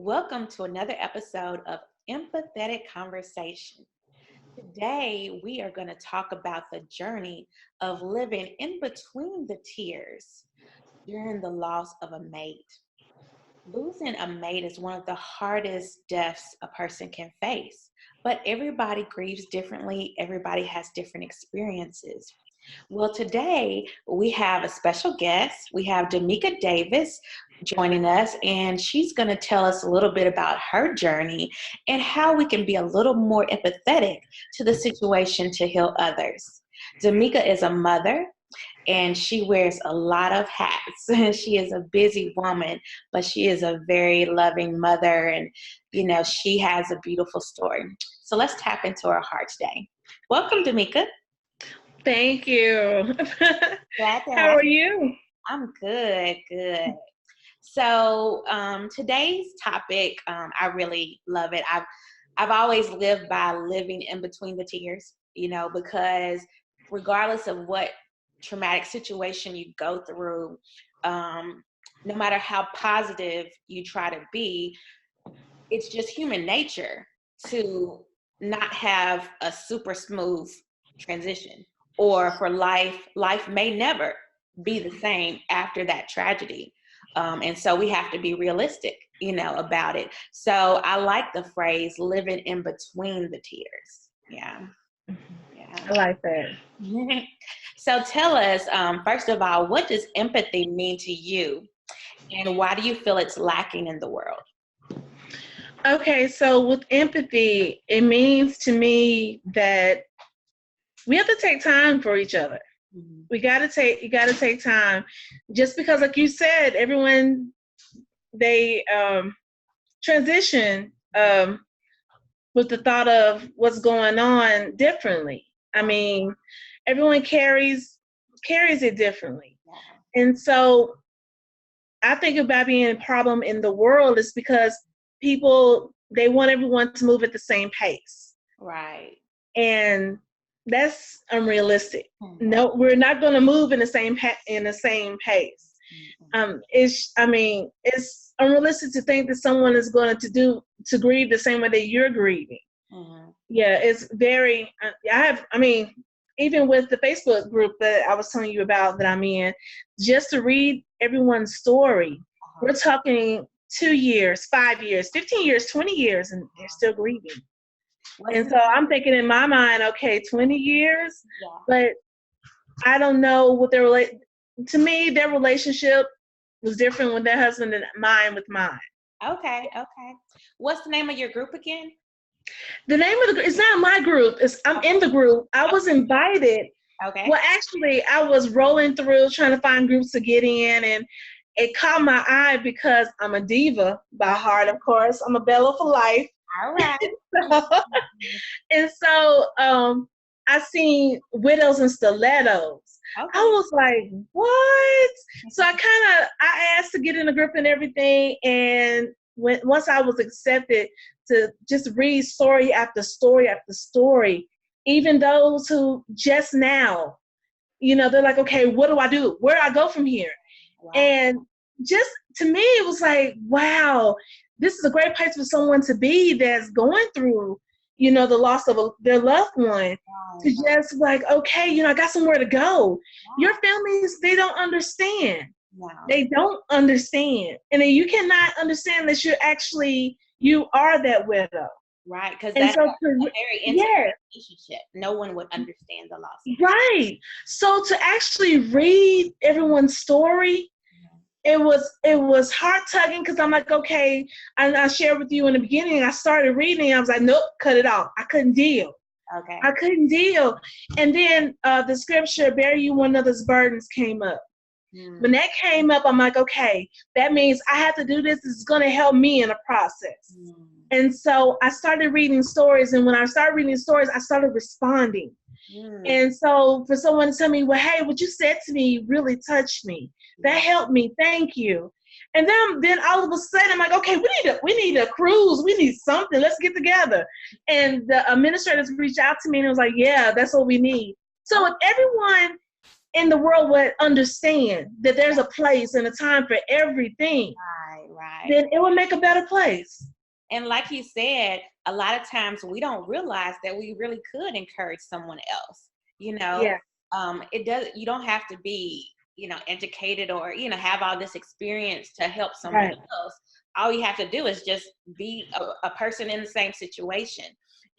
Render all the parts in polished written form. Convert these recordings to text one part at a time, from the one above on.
Welcome to another episode of Empathetic Conversation. Today, we are going to talk about the journey of living in between the tears during the loss of a mate. Losing a mate is one of the hardest deaths a person can face, but everybody grieves differently. Everybody has different experiences. Well, today we have a special guest. We have Demeca Davis joining us, and she's going to tell us a little bit about her journey and how we can be a little more empathetic to the situation to heal others. Demeca is a mother, and she wears a lot of hats. She is a busy woman, but she is a very loving mother, and she has a beautiful story. So let's tap into her heart today. Welcome, Demeca. Thank you. Glad to How have are you? I'm good. So today's topic, I really love it. I've always lived by living in between the tears, because regardless of what traumatic situation you go through, no matter how positive you try to be, it's just human nature to not have a super smooth transition, or for life may never be the same after that tragedy. And so we have to be realistic, about it. So I like the phrase living in between the tears. Yeah. I like that. So tell us, first of all, what does empathy mean to you, and why do you feel it's lacking in the world? Okay, so with empathy, it means to me that we have to take time for each other. Mm-hmm. You got to take time. Just because, like you said, everyone, they transition with the thought of what's going on differently. I mean, everyone carries it differently. Yeah. And so I think about being a problem in the world is because people, they want everyone to move at the same pace. Right. And that's unrealistic. Mm-hmm. No, we're not going to move in the same pace. Mm-hmm. It's unrealistic to think that someone is going to grieve the same way that you're grieving. Mm-hmm. Yeah, it's very. Even with the Facebook group that I was telling you about that I'm in, just to read everyone's story, we're talking 2 years, 5 years, 15 years, 20 years, and they're still grieving. And so I'm thinking in my mind, okay, 20 years, Yeah. but I don't know what to me, their relationship was different with their husband than mine with mine. Okay. What's the name of your group again? The name of the group, it's not my group. I'm in the group. I was invited. Okay. Well, actually, I was rolling through trying to find groups to get in, and it caught my eye because I'm a diva by heart, of course. I'm a Bella for life. All right. And so I seen Widows and Stilettos. Okay. I was like, what? So I asked to get in the group and everything. And once I was accepted to just read story after story after story, even those who just now, they're like, okay, what do I do? Where do I go from here? Wow. And just to me, it was like, wow, this is a great place for someone to be that's going through, the loss of their loved one. Wow. To just like, okay, I got somewhere to go. Wow. Your families, they don't understand. Wow. They don't understand. And then you cannot understand that you are that widow. Right, because that's a very intimate relationship. No one would understand the loss. Right. So to actually read everyone's story, it was heart-tugging because I'm like, okay, and I shared with you in the beginning, I started reading, I was like, nope, cut it off. I couldn't deal. Okay. I couldn't deal. And then the scripture, bear you one another's burdens, came up. When that came up, I'm like, okay, that means I have to do this. It's going to help me in the process. And so I started reading stories. And when I started reading stories, I started responding. And so for someone to tell me, well, hey, what you said to me really touched me. That helped me. Thank you. And then all of a sudden, I'm like, okay, we need a cruise. We need something. Let's get together. And the administrators reached out to me and was like, yeah, that's what we need. So if everyone in the world would understand that there's a place and a time for everything, Right. then it would make a better place. And like you said, a lot of times we don't realize that we really could encourage someone else. Yeah. You don't have to be, educated or, have all this experience to help someone Right. else. All you have to do is just be a person in the same situation.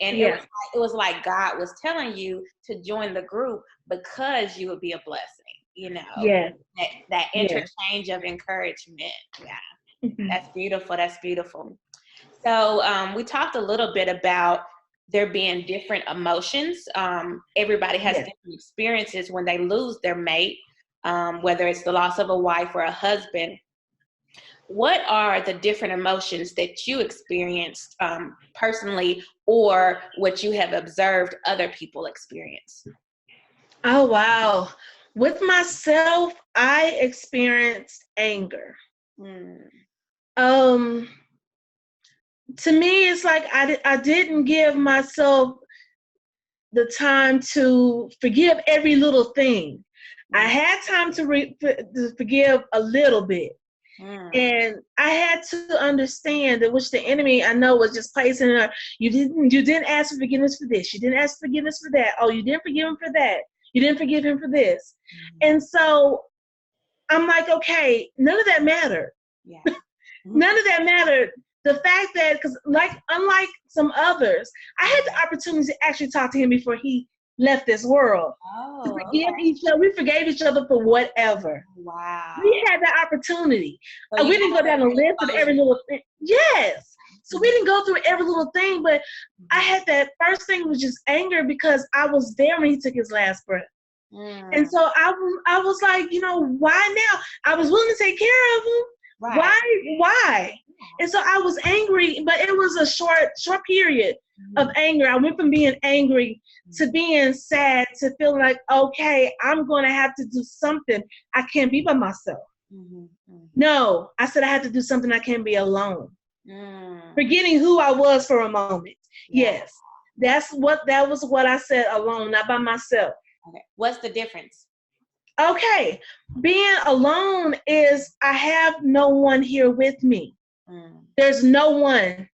And Yeah. it was like God was telling you to join the group because you would be a blessing, Yeah. that Yeah. interchange of encouragement. Yeah, Mhm. that's beautiful. That's beautiful. So we talked a little bit about there being different emotions. Everybody has Yeah. different experiences when they lose their mate, whether it's the loss of a wife or a husband. What are the different emotions that you experienced personally, or what you have observed other people experience? Oh, wow. With myself, I experienced anger. Mm. Um, to me, it's like I didn't give myself the time to forgive every little thing. I had time to forgive a little bit. Mm. And I had to understand that which the enemy I know was just placing in her. You didn't ask for forgiveness for this. You didn't ask for forgiveness for that. Oh, you didn't forgive him for that. You didn't forgive him for this. Mm. And so I'm like, okay, none of that mattered. Yeah. None of that mattered. The fact that, because unlike some others, I had the opportunity to actually talk to him before he left this world. To Oh, forgive okay. each other. We forgave each other for whatever. Wow. We had that opportunity. So We didn't go down a list of every little thing. Yes. So we didn't go through every little thing, but I had that first thing was just anger because I was there when he took his last breath. Mm. And so I was like, why now? I was willing to take care of him. Right. Why? And so I was angry, but it was a short period of anger. I went from being angry to being sad to feeling like, okay, I'm going to have to do something. I can't be by myself. No, I said I had to do something. I can't be alone. Forgetting who I was for a moment. Yeah. Yes, that was what I said, alone, not by myself. Okay. What's the difference? Okay, being alone is I have no one here with me. There's no one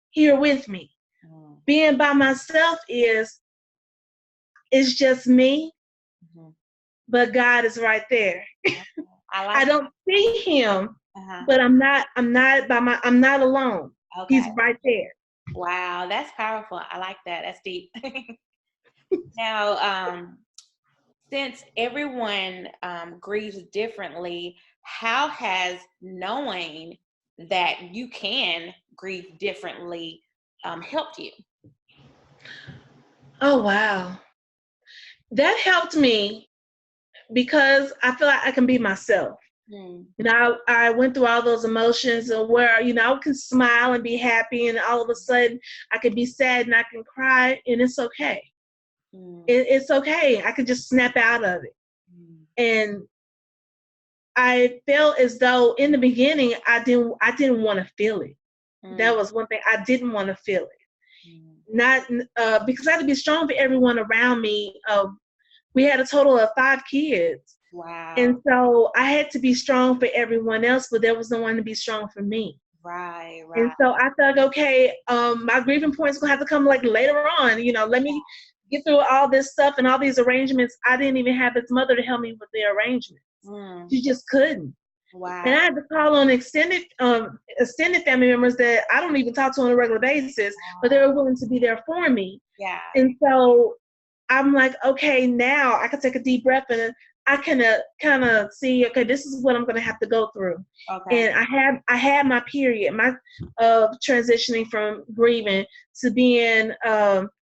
here with me. Being by myself is it's just me, but God is right there. I don't see him, but I'm not alone. Okay. He's right there. Wow, that's powerful. I like that. That's deep. Now, since everyone grieves differently, how has knowing that you can grieve differently helped you? Oh, wow. That helped me because I feel like I can be myself. I went through all those emotions and where, I can smile and be happy, and all of a sudden I could be sad and I can cry, and it's okay. It's okay. I could just snap out of it. And I felt as though in the beginning I didn't want to feel it. That was one thing. I didn't want to feel it. Not because I had to be strong for everyone around me. We had a total of 5 kids. Wow. And so I had to be strong for everyone else, but there was no one to be strong for me. Right. And so I thought, okay, my grieving point's gonna have to come like later on. Let me get through all this stuff and all these arrangements. I didn't even have his mother to help me with the arrangements. She just couldn't. Wow. And I had to call on extended family members that I don't even talk to on a regular basis, but they were willing to be there for me. Yeah. And so I'm like, okay, now I can take a deep breath and I can kind of see, okay, this is what I'm going to have to go through. Okay. And I had my period, my transitioning from grieving to being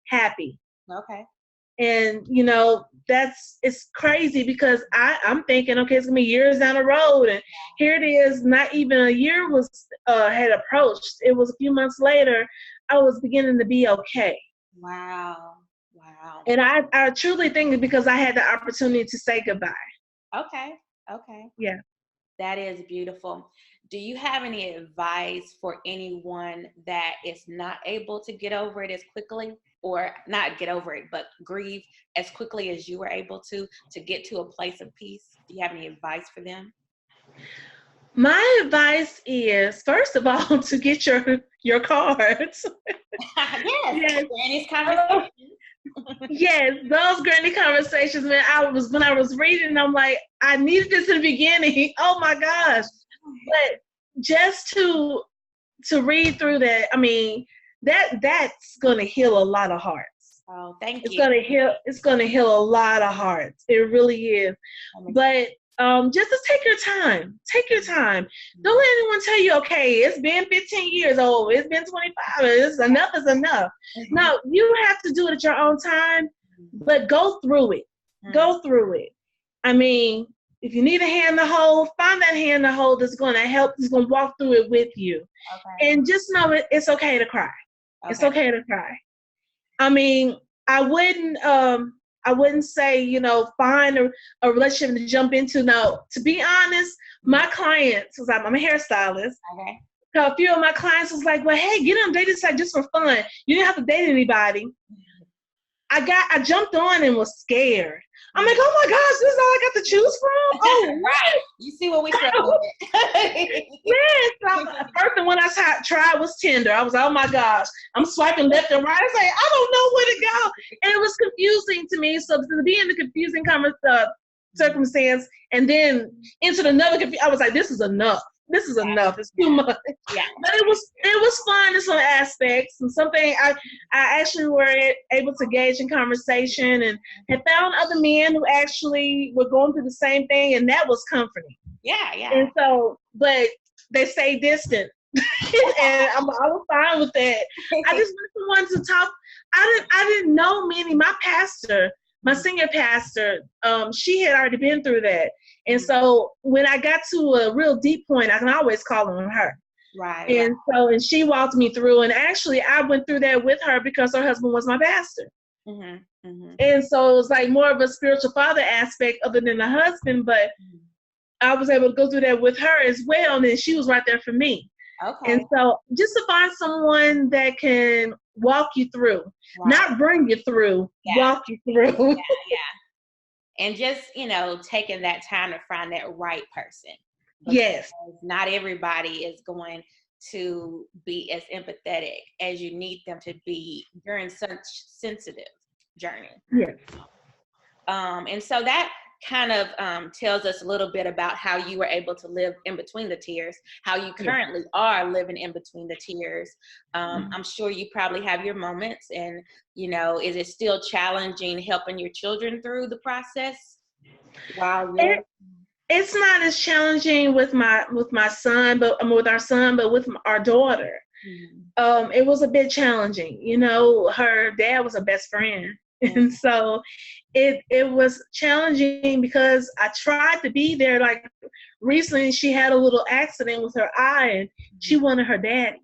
happy. Okay. And it's crazy because I'm thinking, okay, it's gonna be years down the road, and here it is. Not even a year was had approached. It was a few months later. I was beginning to be okay. Wow. And I truly think it's because I had the opportunity to say goodbye. Okay. Yeah. That is beautiful. Do you have any advice for anyone that is not able to get over it as quickly, or not get over it, but grieve as quickly as you were able to get to a place of peace? Do you have any advice for them? My advice is, first of all, to get your cards. Yes, Yes. Granny's conversation. Yes, those granny conversations, man. When I was reading, I'm like, I needed this in the beginning. Oh my gosh. But just to read through that, I mean, that's gonna heal a lot of hearts. Oh, thank It's you. gonna heal a lot of hearts. It really is. But just to take your time. Take your time. Don't let anyone tell you, okay, it's been 15 years old, it's been 25, it's enough is enough. No, you have to do it at your own time, but go through it. Go through it. I mean, if you need a hand to hold, find that hand to hold that's gonna help, that's gonna walk through it with you. Okay. And just know it's okay to cry. Okay. It's okay to cry. I mean, I wouldn't say, find a relationship to jump into. No, to be honest, my clients, because I'm a hairstylist, Okay. so a few of my clients was like, well, hey, get on dating site just for fun. You didn't have to date anybody. I jumped on and was scared. I'm like, oh my gosh, this is all I got to choose from? Oh, right. You see what we struggle with. Yes. First one I tried was Tinder. I was like, oh my gosh, I'm swiping left and right. I was like, I don't know where to go. And it was confusing to me. So to be in the confusing circumstance and then into another, I was like, this is enough. This is enough. It's too much. Yeah. But it was fun in some aspects, and something I actually were able to engage in conversation and had found other men who actually were going through the same thing, and that was comforting. Yeah, yeah. And so, but they stay distant, and I was fine with that. I just wanted someone to talk. I didn't know many. My pastor, my senior pastor, she had already been through that. And so when I got to a real deep point, I can always call on her. Right. And she walked me through. And actually, I went through that with her because her husband was my pastor. Mm-hmm, mm-hmm. And so it was like more of a spiritual father aspect other than the husband. But I was able to go through that with her as well. And then she was right there for me. Okay. And so just to find someone that can walk you through, not bring you through, walk you through. Yeah. And just, taking that time to find that right person. Yes. Not everybody is going to be as empathetic as you need them to be during such sensitive journey. Yes. And so that kind of tells us a little bit about how you were able to live in between the tears, how you currently are living in between the tears. I'm sure you probably have your moments, and is it still challenging helping your children through the process while it's not as challenging with my son, but with our son, but with our daughter, it was a bit challenging. Her dad was a best friend. And so it was challenging because I tried to be there. Like recently she had a little accident with her eye and she wanted her daddy.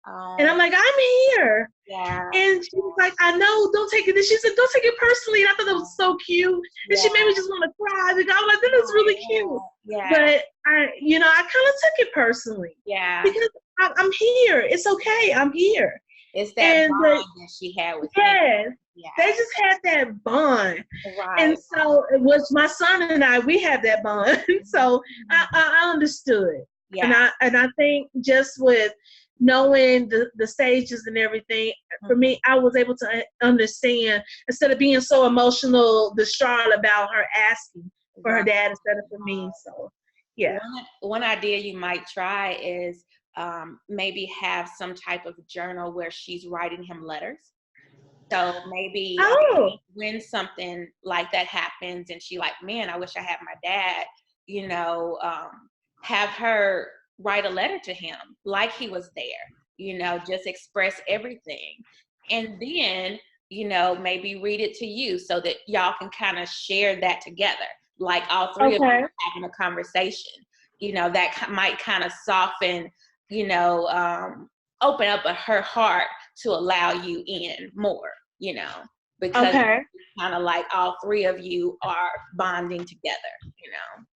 And I'm like, I'm here. Yeah. And she was like, I know, don't take it. She said, don't take it personally. And I thought that was so cute. And she made me just want to cry. Because I'm like, that is really cute. Yeah. But I kind of took it personally. Yeah. Because I'm here. It's okay. I'm here. It's that bond that she had with him. Yeah. They just had that bond. Right. And so it was my son and I, we had that bond. So I understood. Yeah. And I think just with knowing the stages and everything, for me, I was able to understand instead of being so emotional, distraught about her asking for her dad instead of for me. So, yeah. One idea you might try is maybe have some type of journal where she's writing him letters. So maybe when something like that happens and she like, man, I wish I had my dad, have her write a letter to him like he was there, just express everything. And then, maybe read it to you so that y'all can kind of share that together. Like all three of you having a conversation, that might kind of soften, open up her heart to allow you in more, because it's kind of like all three of you are bonding together,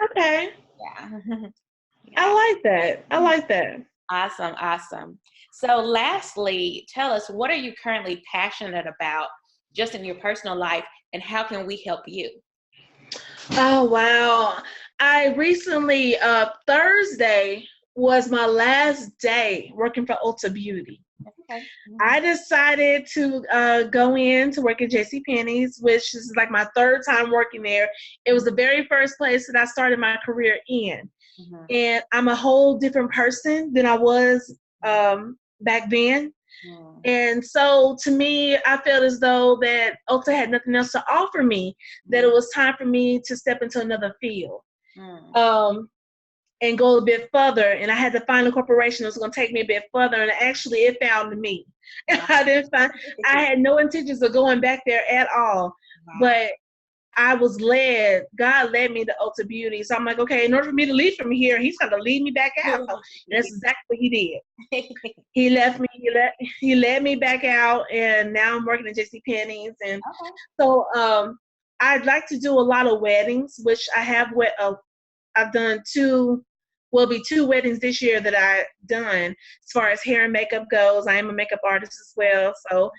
Okay. Yeah. I like that. I like that. Awesome, awesome. So lastly, tell us, what are you currently passionate about just in your personal life, and how can we help you? Oh, wow. I recently, Thursday was my last day working for Ulta Beauty. Okay. I decided to go in to work at JCPenney's, which is like my third time working there. It was the very first place that I started my career in. Mm-hmm. And I'm a whole different person than I was back then. Mm-hmm. And so to me, I felt as though that Ulta had nothing else to offer me, that it was time for me to step into another field. And go a bit further. And I had to find a corporation that was going to take me a bit further. And actually, it found me. Wow. I had no intentions of going back there at all. Wow. But I was led. God led me to Ulta Beauty. So I'm like, okay, in order for me to leave from here, he's going to lead me back out. And that's exactly what he did. He left me. He led me back out. And now I'm working at JCPenney's. And so I'd like to do a lot of weddings, which I have. I've done two weddings this year that I've done as far as hair and makeup goes. I am a makeup artist as well. So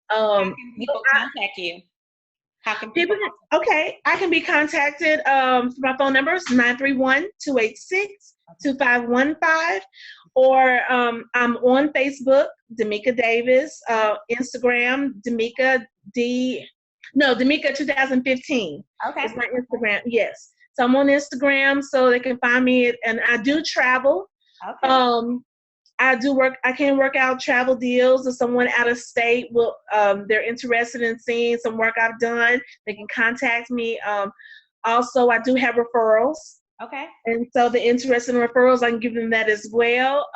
how can people contact you? How can people okay, I can be contacted. My phone number is 931-286-2515, or I'm on Facebook, Demeca Davis, Instagram, Demeca 2015. Okay. It's my Instagram, yes. So I'm on Instagram, so they can find me, and I do travel. Okay. I can work out travel deals. If someone out of state they're interested in seeing some work I've done, they can contact me. Also, I do have referrals. Okay. And so the interested in referrals, I can give them that as well.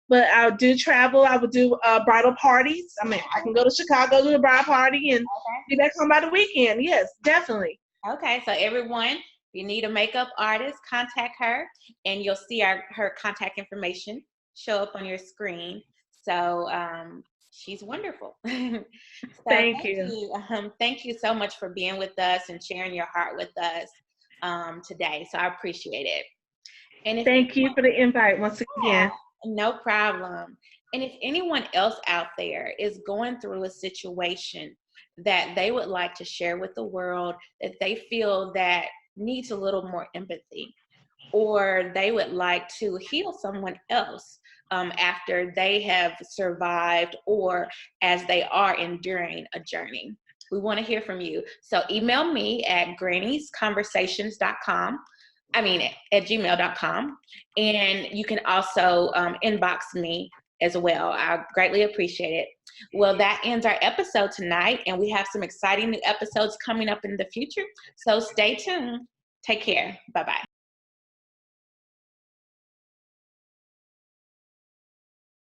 But I do travel. I would do bridal parties. I mean, I can go to Chicago, do a bridal party, and be back home by the weekend. Yes, definitely. Okay, so everyone, if you need a makeup artist, contact her, and you'll see her contact information show up on your screen. So she's wonderful. So thank you. Thank you so much for being with us and sharing your heart with us today. So I appreciate it. And thank you for the invite once again. No problem. And if anyone else out there is going through a situation that they would like to share with the world, that they feel that needs a little more empathy, or they would like to heal someone else after they have survived or as they are enduring a journey, we want to hear from you. So email me at granniesconversations.com. at gmail.com. And you can also inbox me as well. I greatly appreciate it. Well, that ends our episode tonight, and we have some exciting new episodes coming up in the future. So stay tuned. Take care. Bye-bye.